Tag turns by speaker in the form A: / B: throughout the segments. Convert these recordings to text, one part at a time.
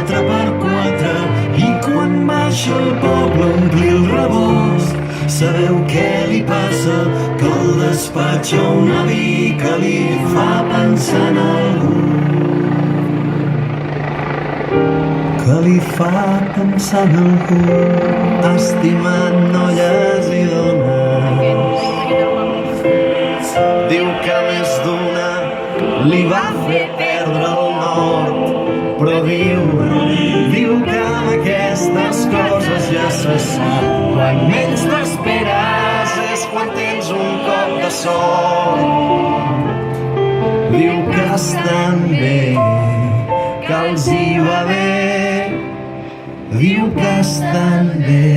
A: 4x4 i quan baixa el poble a omplir el rebost. Sabeu què li passa? Que el despatxa un avi que li fa pensar en algú, que li fa pensar en algú. Estimat noies i dones, diu que més d'una li va fer perdre el nord, però diu que amb aquestes coses ja se sap. Quan menys t'esperes és quan tens un cop de sort. Diu que estan bé, que els hi va bé. Diu que estan bé,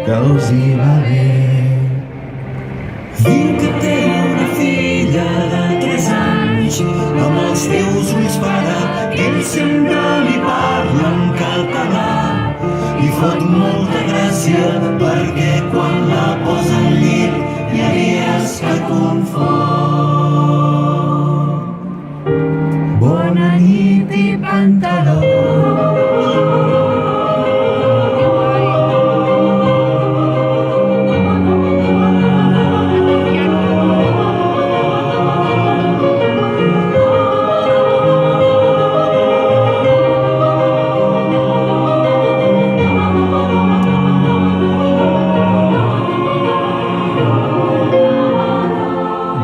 A: que els hi va bé. Diu que té una filla de 3 anys, amb els teus ulls para, que ell sempre li parla en català. I fot molta gràcia perquè quan la posa al llit hi ha dies que confon. Bona nit i pantaló.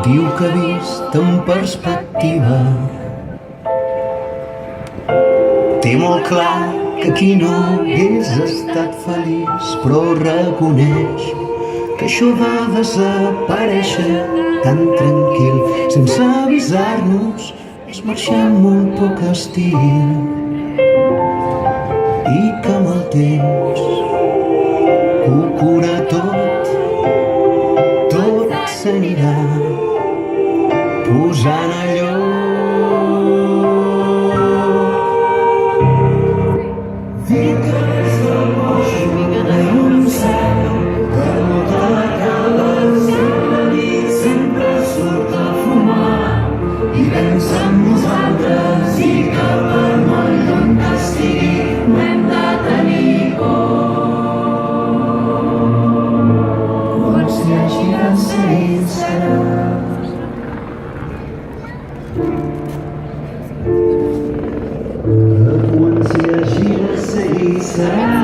A: Diu que vist en perspectiva té molt clar que aquí no hagués estat feliç, però reconeix que això va desaparèixer tan tranquil, sense avisar-nos, ens marxem molt poc estil, i que amb el temps ho cura tot, tot s'anirà posant allò